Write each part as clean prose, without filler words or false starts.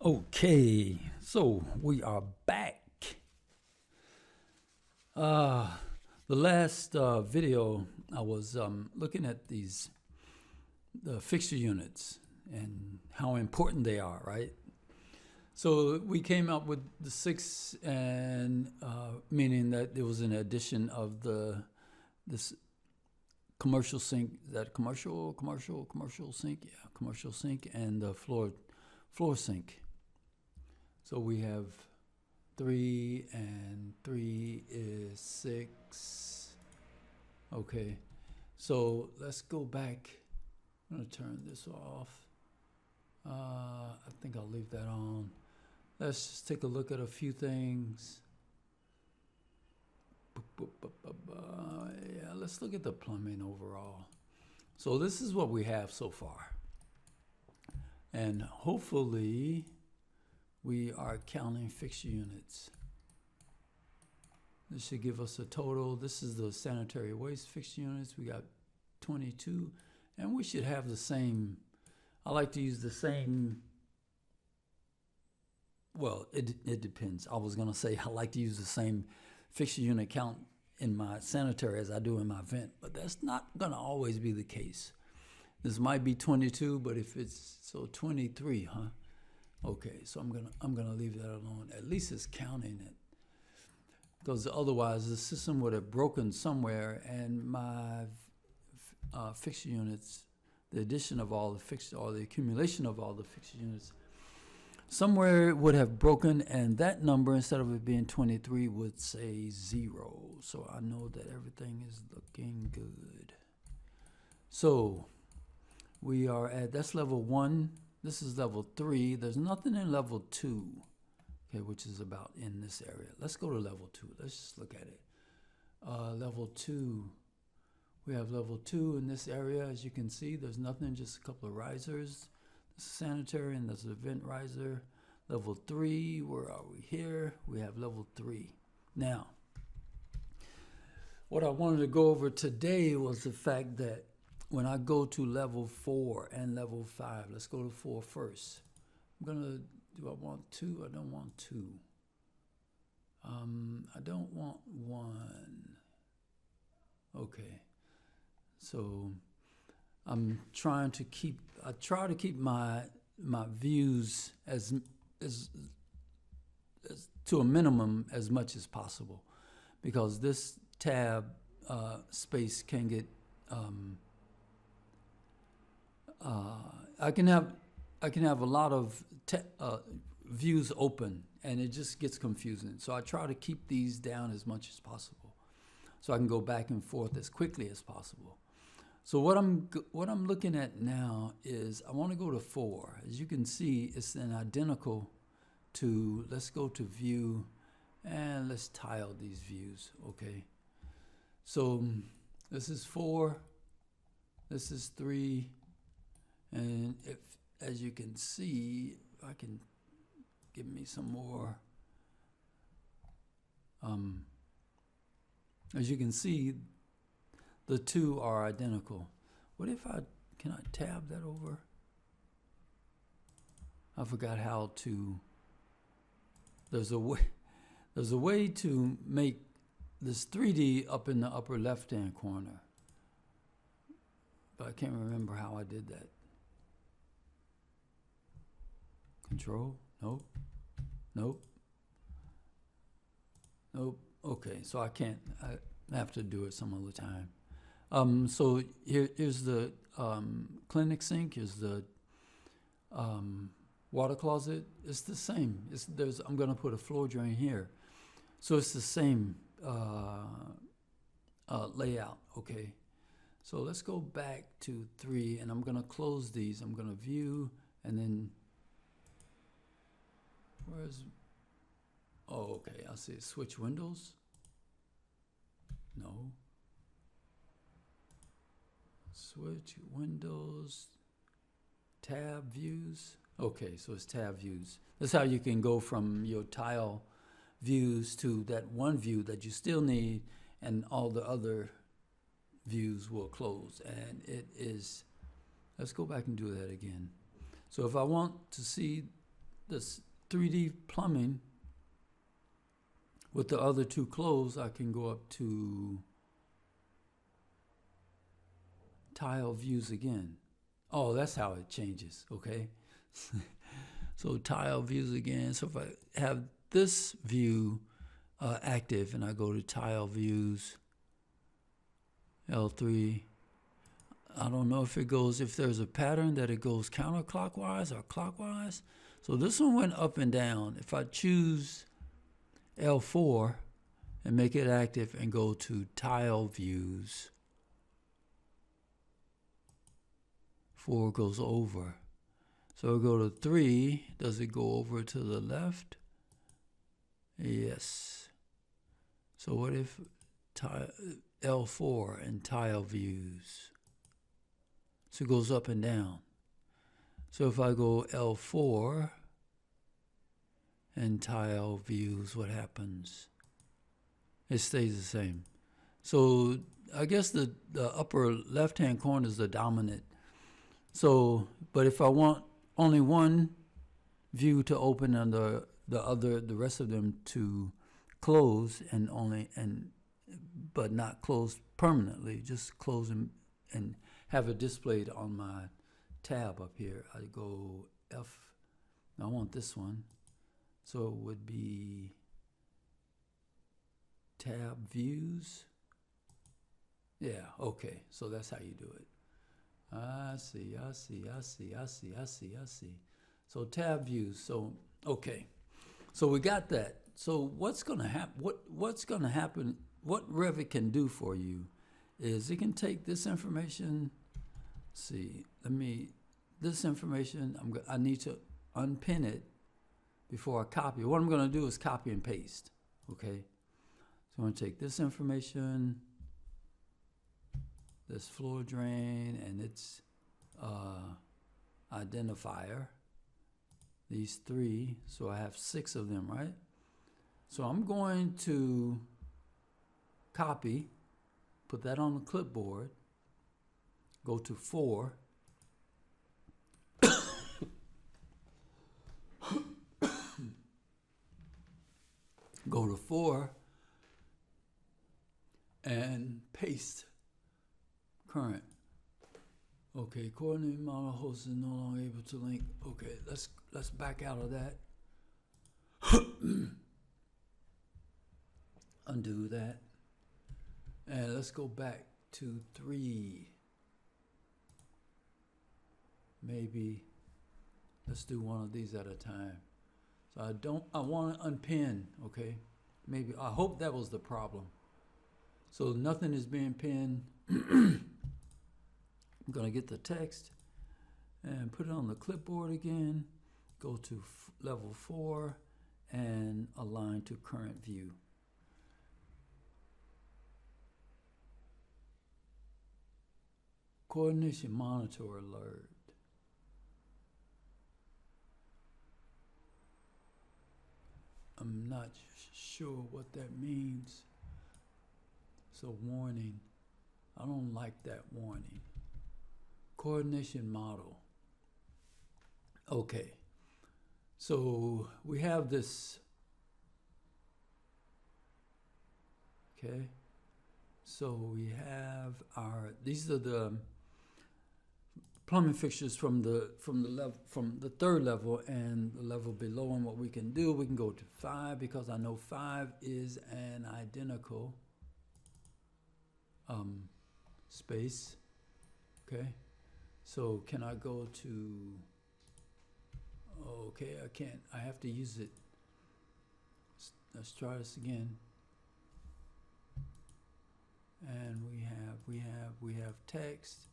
Okay, so we are back. The last video, I was looking at the fixture units and how important they are, right? So we came up with the 6, and meaning that there was an addition of this commercial sink, commercial sink, yeah, commercial sink, and the floor sink. So we have 3, and 3 is 6. Okay, so let's go back. I'm gonna turn this off. I think I'll leave that on. Let's just take a look at a few things. Yeah, let's look at the plumbing overall. So this is what we have so far. And hopefully we are counting fixture units. This should give us a total. This is the sanitary waste fixture units. We got 22, and we should have the same. I like to use the same. Well, it depends. I was gonna say I like to use the same fixture unit count in my sanitary as I do in my vent, but that's not gonna always be the case. This might be 22, but if it's so 23, huh? Okay, so I'm gonna leave that alone. At least it's counting it, because otherwise the system would have broken somewhere, and my fixture units, the addition of all the fixture or the accumulation of all the fixture units, somewhere would have broken, and that number, instead of it being 23, would say 0. So I know that everything is looking good. So we are at, that's level 1. This is level 3. There's nothing in level 2, okay, which is about in this area. Let's go to level 2. Let's just look at it. Level 2. We have level 2 in this area. As you can see, there's nothing, just a couple of risers. This is sanitary, and there's a vent riser. Level 3, where are we here? We have level 3. Now, what I wanted to go over today was the fact that when I go to level 4 and level 5, let's go to 4 first. Do I want 2? I don't want 2. I don't want 1. Okay. So I'm trying to keep, I try to keep my views as to a minimum as much as possible, because this tab space can get, I can have a lot of views open, and it just gets confusing. So I try to keep these down as much as possible, so I can go back and forth as quickly as possible. So what I'm looking at now is I want to go to 4. As you can see, it's an identical to, let's go to view, and let's tile these views, okay? So this is 4, this is 3, and if, as you can see, I can give me some more. As you can see, the 2 are identical. What if can I tab that over? I forgot how to, there's a way to make this 3D up in the upper left-hand corner, but I can't remember how I did that. Control, nope. Okay, so I have to do it some other time. So here's the clinic sink. Here's the water closet. It's the same. I'm going to put a floor drain here, so it's the same layout. Okay, so let's go back to 3, and I'm going to close these. I'm going to view, and then oh, okay, I see. Switch windows. No. Switch windows, tab views. Okay, so it's tab views. That's how you can go from your tile views to that one view that you still need, and all the other views will close. And it is, let's go back and do that again. So if I want to see this 3D plumbing with the other two closed, I can go up to tile views again. Oh, that's how it changes, okay? So tile views again. So if I have this view active and I go to tile views, L3, I don't know if it goes, if there's a pattern that it goes counterclockwise or clockwise. So this one went up and down. If I choose L4 and make it active and go to tile views, 4 goes over. So I go to 3. Does it go over to the left? Yes. So what if L4 and tile views? So it goes up and down. So if I go L4 and tile views, what happens? It stays the same. So I guess the upper left-hand corner is the dominant. So, but if I want only one view to open and the rest of them to close but not close permanently, just close and have it displayed on my tab up here. I go F. I want this one. So it would be tab views. Yeah, okay. So that's how you do it. I see. So tab views. So, okay. So we got that. So what's going to happen? What's going to happen? What Revit can do for you is it can take this information. See, this information, I need to unpin it before I copy it. What I'm going to do is copy and paste, okay? So I'm going to take this information, this floor drain, and its identifier, these 3, so I have 6 of them, right? So I'm going to copy, put that on the clipboard, go to 4, go to 4, and paste current. Okay, coordinate model host is no longer able to link. Okay, let's back out of that. Undo that. And let's go back to 3. Maybe let's do one of these at a time. So I want to unpin, okay? Maybe, I hope that was the problem. So nothing is being pinned. I'm going to get the text and put it on the clipboard again. Go to level 4 and align to current view. Coordination monitor alert. I'm not sure what that means. So warning. I don't like that warning. Coordination model. Okay. So we have this. Okay. So we have these are the plumbing fixtures from the third level and the level below. And what we can do, we can go to 5 because I know 5 is an identical space. Okay. So can I go to, okay, I can't, I have to use it. Let's try this again. And we have text,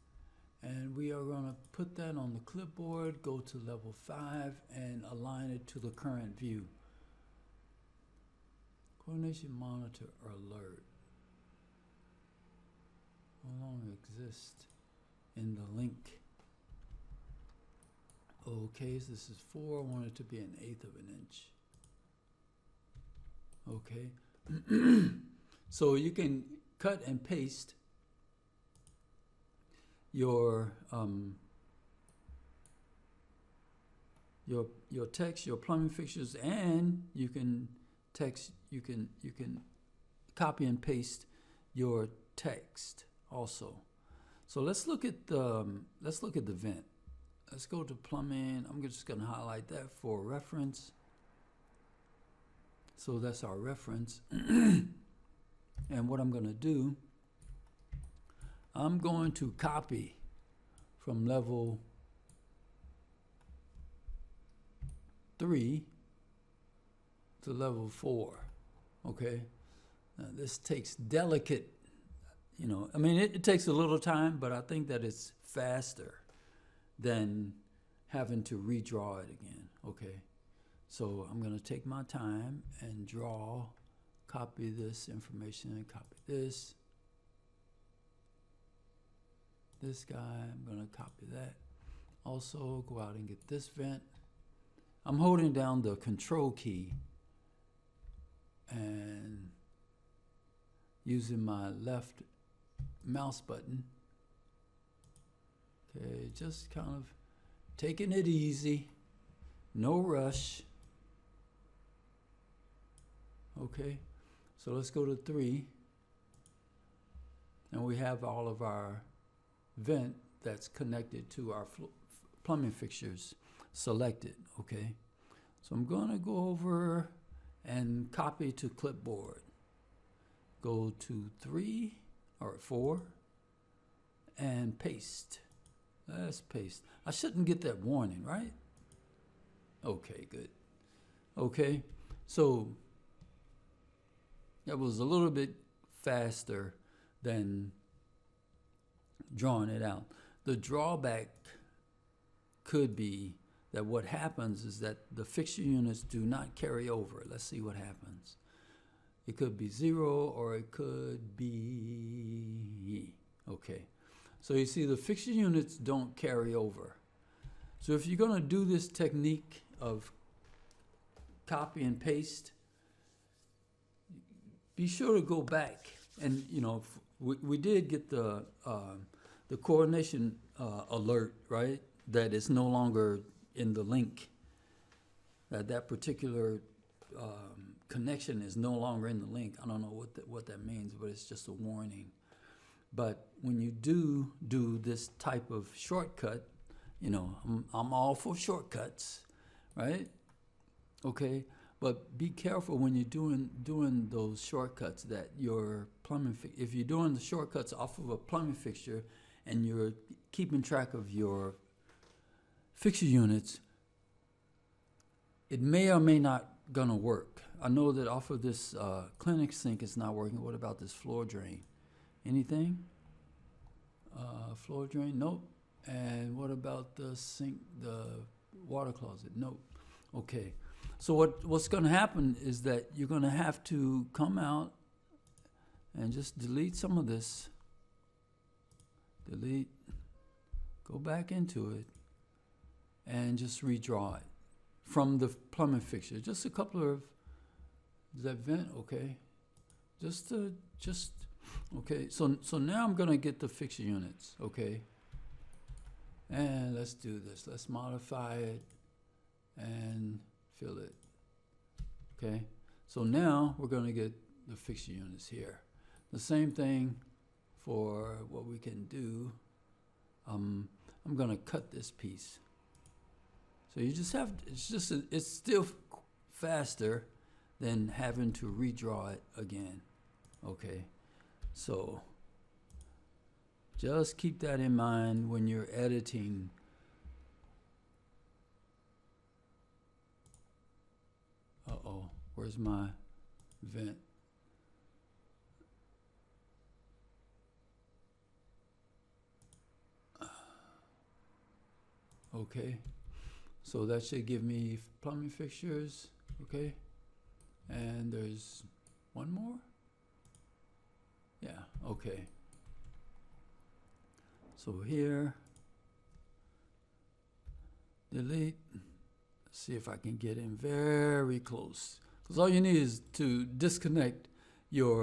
and we are going to put that on the clipboard, go to level 5 and align it to the current view. Coordination monitor alert no longer exists in the link. Okay, so this is 4. I want it to be 1/8 of an inch. Okay. So you can cut and paste your your text, your plumbing fixtures, and you can copy and paste your text also. So let's look at the vent. Let's go to plumbing. I'm just going to highlight that for reference. So that's our reference. And what I'm going to do, I'm going to copy from level 3 to level 4. Okay. Now this takes delicate, I mean, it takes a little time, but I think that it's faster than having to redraw it again. Okay. So I'm going to take my time and draw, copy this information and copy this. This guy, I'm going to copy that. Also go out and get this vent. I'm holding down the control key and using my left mouse button. Okay, just kind of taking it easy, no rush. Okay, so let's go to 3. And we have all of our vent that's connected to our plumbing fixtures selected. Okay, so I'm going to go over and copy to clipboard. Go to 3 or 4 and paste. Let's paste. I shouldn't get that warning, right? Okay, good. Okay, so that was a little bit faster than drawing it out. The drawback could be that what happens is that the fixture units do not carry over. Let's see what happens. It could be 0 or it could be, okay. So you see the fixture units don't carry over. So if you're going to do this technique of copy and paste, be sure to go back and, we did get the coordination alert, right? That it's no longer in the link. That particular connection is no longer in the link. I don't know what that means, but it's just a warning. But when you do this type of shortcut, I'm all for shortcuts, right? Okay, but be careful when you're doing those shortcuts that your plumbing. If you're doing the shortcuts off of a plumbing fixture, and you're keeping track of your fixture units, it may or may not gonna work. I know that off of this clinic sink it's not working. What about this floor drain? Anything? Floor drain? Nope. And what about the sink, the water closet? Nope. Okay. So what's going to happen is that you're going to have to come out and just delete some of this. Delete. Go back into it and just redraw it from the plumbing fixture. Just a couple of, is that vent? Okay. Okay, so now I'm gonna get the fixture units, okay? And let's do this. Let's modify it and fill it, okay? So now we're gonna get the fixture units here. The same thing for what we can do. I'm gonna cut this piece. So you just have, it's still faster than having to redraw it again, okay? So just keep that in mind when you're editing. Uh-oh, where's my vent? Okay, so that should give me plumbing fixtures, okay? And there's one more? Yeah, okay. So here, delete. Let's see if I can get in very close. Because all you need is to disconnect and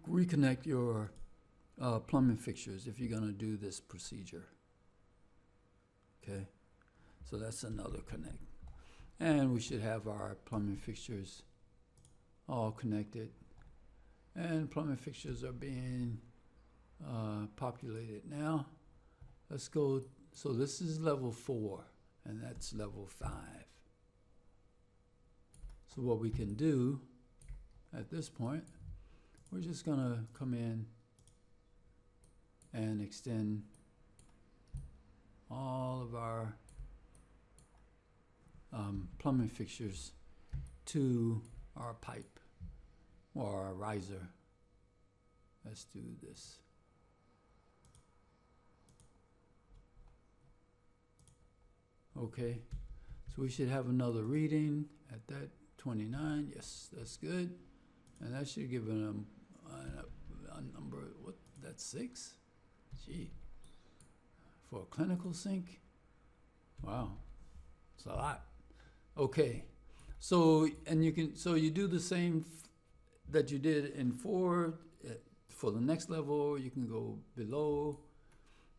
reconnect your plumbing fixtures if you're going to do this procedure. Okay, so that's another connect. And we should have our plumbing fixtures all connected. And plumbing fixtures are being populated now. Let's go, so this is level 4, and that's level 5. So what we can do at this point, we're just gonna come in and extend all of our plumbing fixtures to our pipe or our riser. Let's do this. Okay, so we should have another reading at that 29. Yes, that's good. And that should give it a number, what, that's 6? Gee, for a clinical sink? Wow, it's a lot. Okay, so, and you can, so you do the same that you did in 4. For the next level, you can go below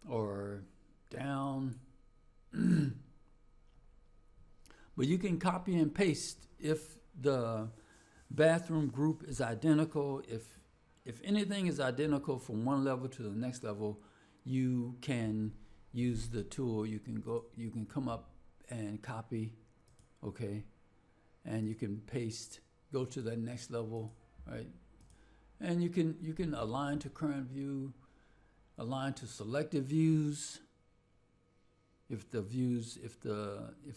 or down. But you can copy and paste if the bathroom group is identical. If anything is identical from one level to the next level, you can use the tool. You can come up and copy, okay, and you can paste, go to the next level, right? And you can align to current view, align to selected views. If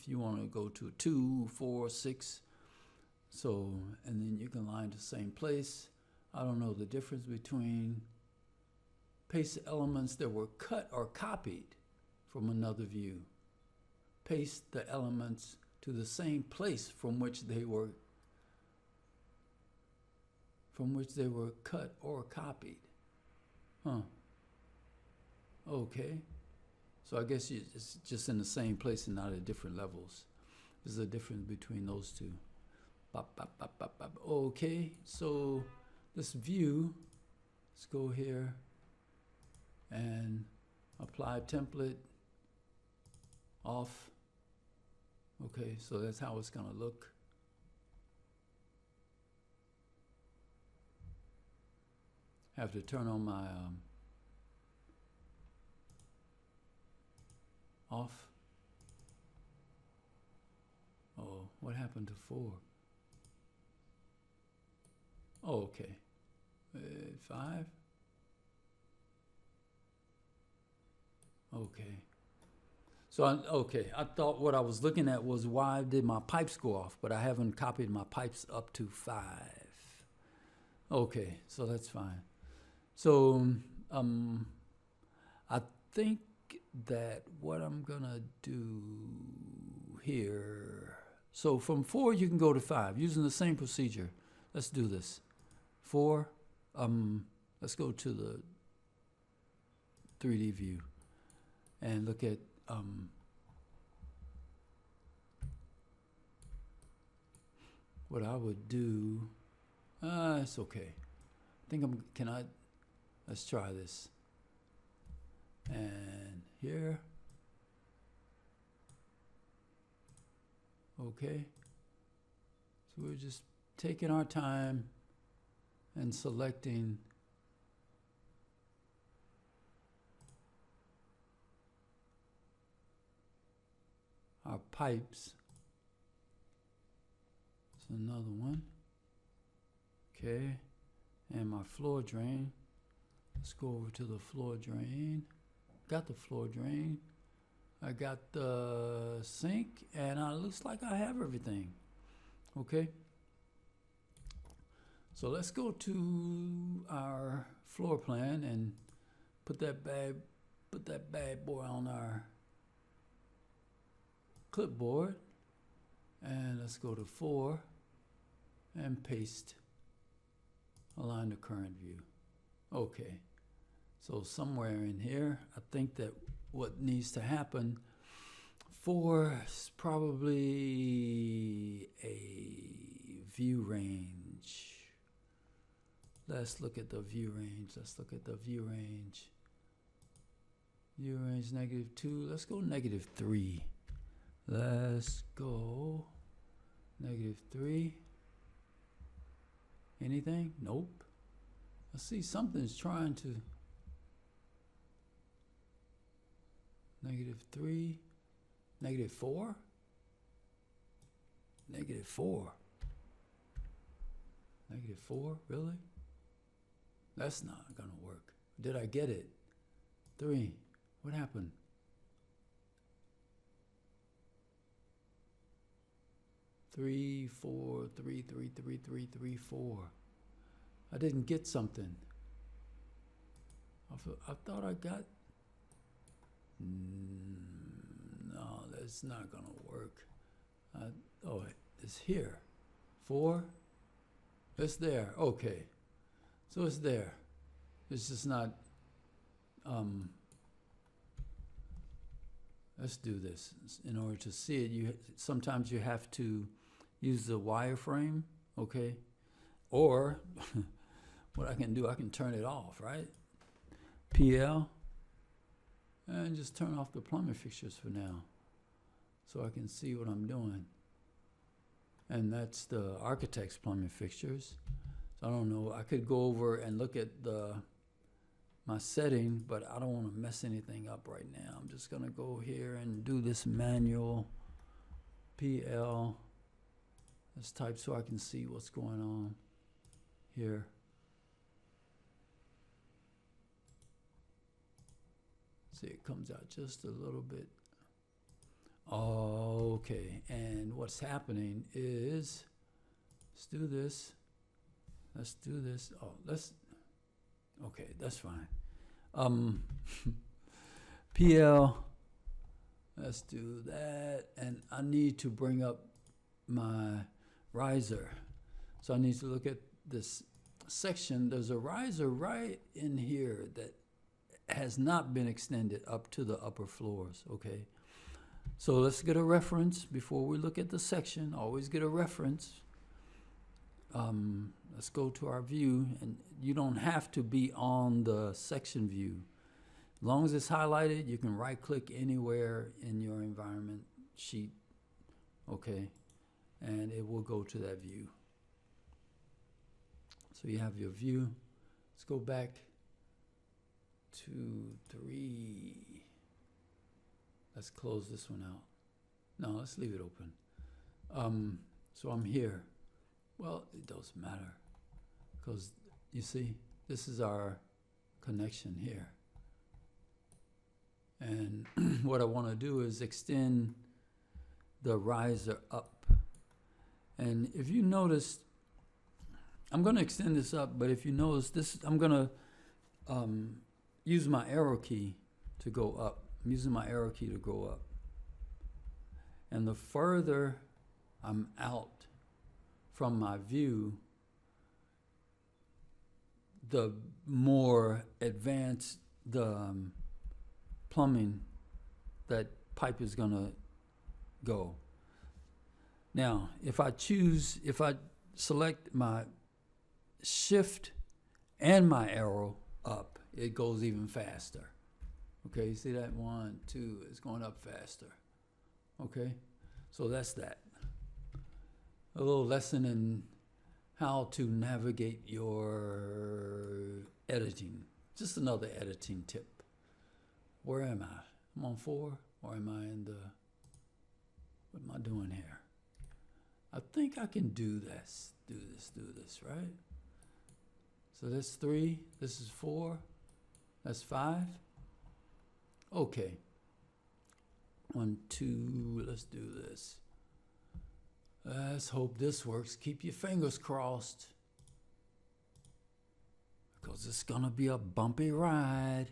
you want to go to 2, 4, 6, so, and then you can align to the same place. I don't know the difference between paste elements that were cut or copied from another view. Paste the elements to the same place from which they were cut or copied. Huh. Okay. So I guess it's just in the same place and not at different levels. There's a difference between those two. Bop, bop, bop, bop, bop. Okay, so this view, let's go here and apply template off. Okay, so that's how it's gonna look. Have to turn on my off. Oh, what happened to 4? Oh, okay. 5. Okay. So, I thought what I was looking at was why did my pipes go off, but I haven't copied my pipes up to 5. Okay, so that's fine. So, I think that what I'm gonna do here, so from 4 you can go to 5 using the same procedure. Let's do this. 4, let's go to the 3D view and look at what I would do. It's okay. I think let's try this. And here. Okay. So we're just taking our time and selecting our pipes. It's another one. Okay. And my floor drain. Let's go over to the floor drain. Got the floor drain. I got the sink, and it looks like I have everything. Okay. So let's go to our floor plan and put that bad boy on our clipboard. And let's go to 4 and paste. Align to current view. Okay. So somewhere in here, I think that what needs to happen, 4 is probably a view range. Let's look at the view range. View range -2. Let's go -3. Let's go -3. Anything? Nope. I see something's trying to. -3. -4. -4. -4, really? That's not gonna work. Did I get it? 3. What happened? 3, 4, 3, 3, 3, 3, 3, 4. I didn't get something. I thought I got. No, that's not gonna work. Oh, it's here. 4. It's there. Okay. So it's there. It's just not. Let's do this. In order to see it, sometimes you have to use the wireframe, okay? Or what I can do, I can turn it off, right? PL, and just turn off the plumbing fixtures for now, so I can see what I'm doing. And that's the architect's plumbing fixtures. So I don't know. I could go over and look at my setting, but I don't want to mess anything up right now. I'm just gonna go here and do this manual PL. Let's type so I can see what's going on here. See, it comes out just a little bit. Okay, and what's happening is, let's do this. Let's do this. Okay, that's fine. PL, let's do that. And I need to bring up my riser. So I need to look at this section. There's a riser right in here that has not been extended up to the upper floors, okay? So let's get a reference before we look at the section. Always get a reference. Let's go to our view, and you don't have to be on the section view. As long as it's highlighted, you can right-click anywhere in your environment sheet, okay? And it will go to that view. So you have your view. Let's go back to 3. Let's close this one out. No, let's leave it open. So I'm here. Well, it doesn't matter, because you see, this is our connection here. And what I want to do is extend the riser up. And if you notice, I'm going to extend this up, but if you notice this, I'm going to use my arrow key to go up. I'm using my arrow key to go up. And the further I'm out from my view, the more advanced the plumbing, that pipe is gonna go. Now, if I select my shift and my arrow up, it goes even faster. Okay, you see that? 1, 2, it's going up faster. Okay, so that's that. A little lesson in how to navigate your editing. Just another editing tip. Where am I? I'm on 4, or am I in the, what am I doing here? I think I can do this, right? So that's 3, this is 4, that's 5. Okay. 1, 2, let's do this. Let's hope this works. Keep your fingers crossed, because it's gonna be a bumpy ride.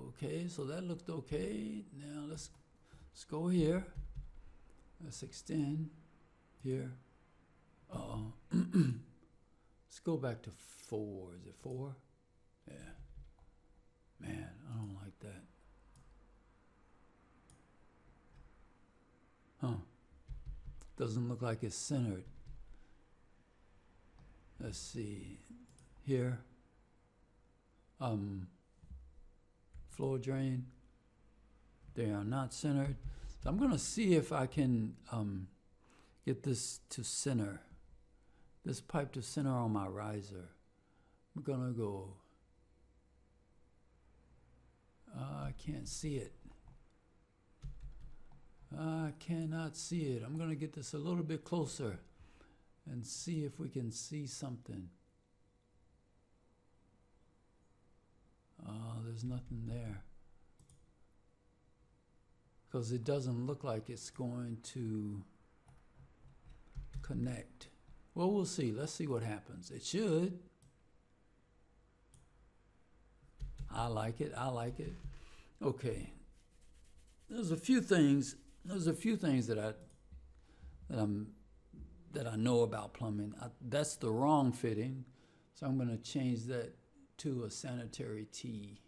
Okay, so that looked okay. Now let's go here. Let's extend here. Let's go back to 4. Is it 4? Yeah. Man, I don't like that. Huh. Doesn't look like it's centered. Let's see. Here. floor drain. They are not centered. So I'm going to see if I can get this to center. This pipe to center on my riser. I'm going to go. I can't see it. I cannot see it. I'm going to get this a little bit closer and see if we can see something. There's nothing there. Because it doesn't look like it's going to connect. Well, we'll see. Let's see what happens. It should. I like it. I like it. Okay. There's a few things that I know about plumbing. That's the wrong fitting, so I'm going to change that to a sanitary T.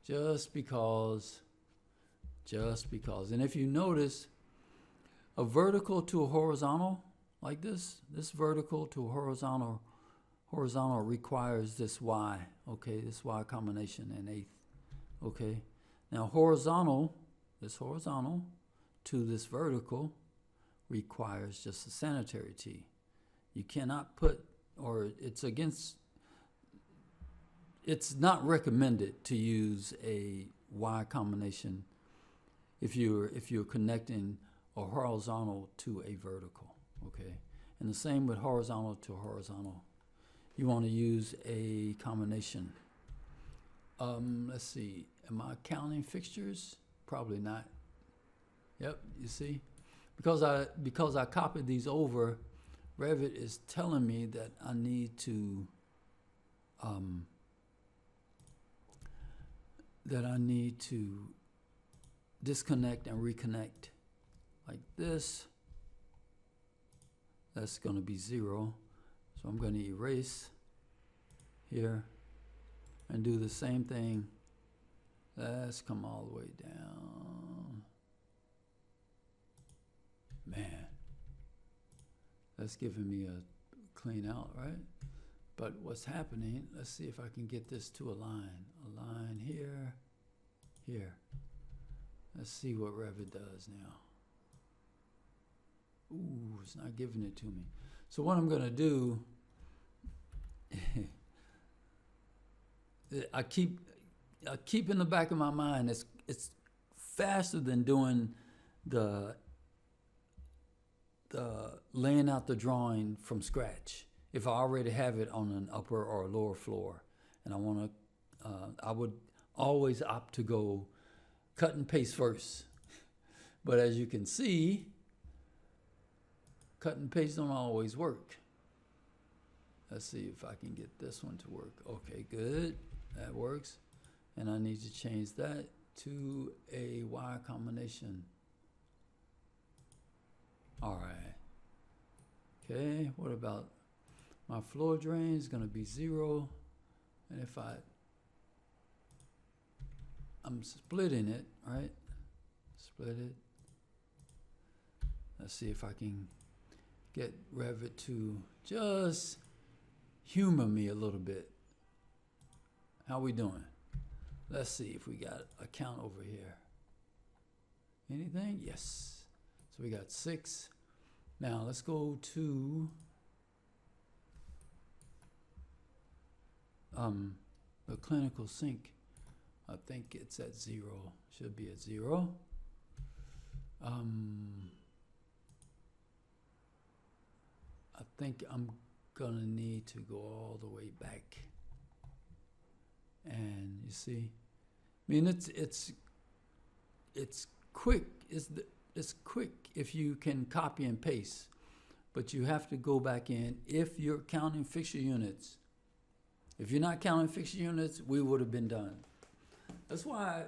Just because. And if you notice, a vertical to a horizontal like this vertical to a horizontal requires this Y, okay, this Y combination in eighth, okay. Now this horizontal to this vertical requires just a sanitary T. You cannot put, or it's not recommended to use a Y combination if you're connecting a horizontal to a vertical, okay? And the same with horizontal to horizontal. You want to use a combination. Let's see, am I counting fixtures? Probably not. Yep, you see? Because I copied these over, Revit is telling me that I need to disconnect and reconnect like this. That's going to be 0. So I'm going to erase here and do the same thing. Let's come all the way down. Man, that's giving me a clean out, right? But what's happening, let's see if I can get this to a line here, here. Let's see what Revit does now. Ooh, it's not giving it to me. So what I'm going to do, I keep in the back of my mind, it's faster than doing the laying out the drawing from scratch. If I already have it on an upper or a lower floor, and I would always opt to go cut and paste first. But as you can see, cut and paste don't always work. Let's see if I can get this one to work. Okay, good. That works. And I need to change that to a Y combination. All right. Okay, what about my floor drain is going to be 0. And if I'm splitting it, right? Split it. Let's see if I can get Revit to just humor me a little bit. How we doing? Let's see if we got a count over here. Anything? Yes. So we got 6. Now let's go to the clinical sink. I think it's at 0. Should be at 0. I think I'm gonna need to go all the way back. And you see, I mean, it's quick. It's quick if you can copy and paste, but you have to go back in if you're counting fixture units. If you're not counting fixture units, we would have been done. That's why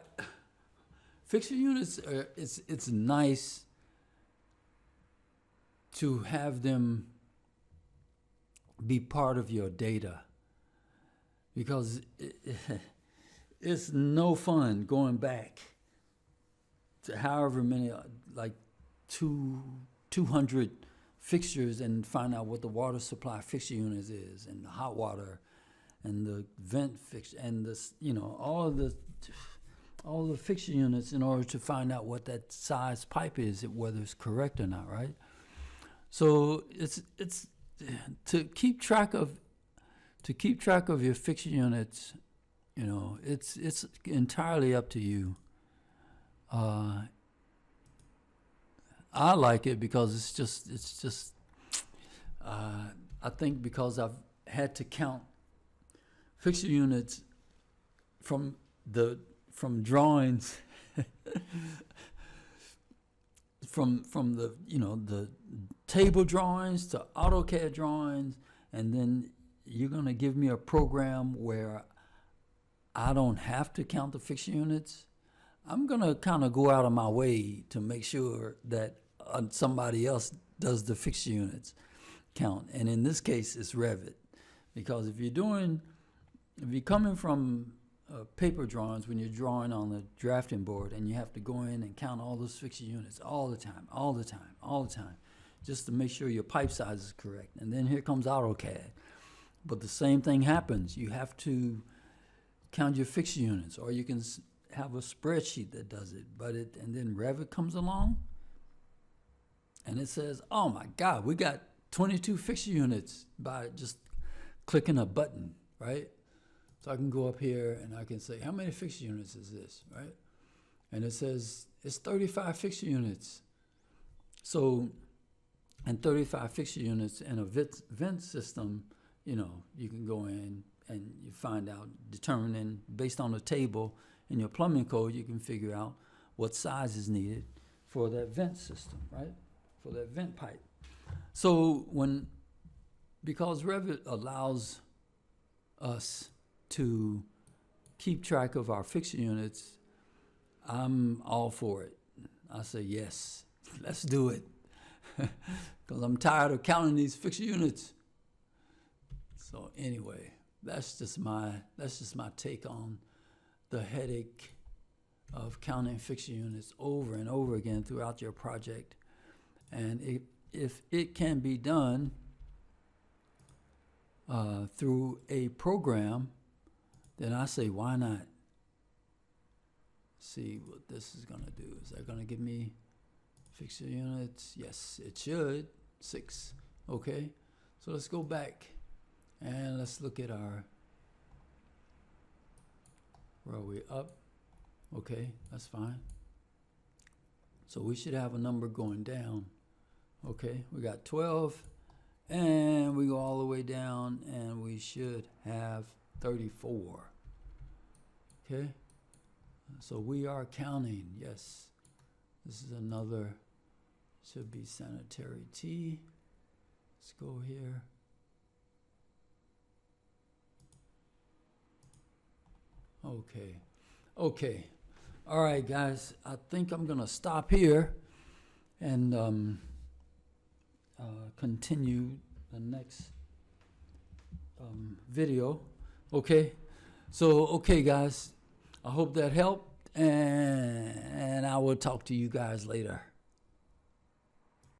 fixture units are. It's nice to have them be part of your data, because it's no fun going back to however many, like 200 fixtures and find out what the water supply fixture unit is, and the hot water and the vent fixture and this, all of the all the fixture units in order to find out what that size pipe is, whether it's correct or not, right? So it's to keep track of your fixture units. You know, it's entirely up to you. I like it because it's just. I think because I've had to count fixture units from drawings, from the the table drawings to AutoCAD drawings, and then you're gonna give me a program where I don't have to count the fixture units. I'm gonna kind of go out of my way to make sure that somebody else does the fixture units count, and in this case it's Revit, because if you're coming from paper drawings, when you're drawing on the drafting board and you have to go in and count all those fixture units all the time, just to make sure your pipe size is correct, and then here comes AutoCAD. But the same thing happens. You have to count your fixture units, or you can have a spreadsheet that does it, and then Revit comes along and it says, oh my God, we got 22 fixture units by just clicking a button, right? So I can go up here and I can say, how many fixture units is this, right? And it says it's 35 fixture units. So, and 35 fixture units in a vent system, you can go in and you find out, determining based on the table in your plumbing code, you can figure out what size is needed for that vent system, right? For that vent pipe. So because Revit allows us to keep track of our fixture units, I'm all for it. I say, yes, let's do it. Because I'm tired of counting these fixture units. So anyway, that's just my take on the headache of counting fixture units over and over again throughout your project. And if it can be done through a program, then I say, why not? See what this is going to do. Is that going to give me fixture units? Yes, it should. 6. Okay. So let's go back and let's look at where are we? Up. Okay, that's fine. So we should have a number going down. Okay, we got 12, and we go all the way down, and we should have 34. Okay, so we are counting. Yes, this is another, should be sanitary T. Let's go here. Okay. All right, guys, I think I'm gonna stop here and continue the next video. Okay, so okay, guys, I hope that helped, and I will talk to you guys later.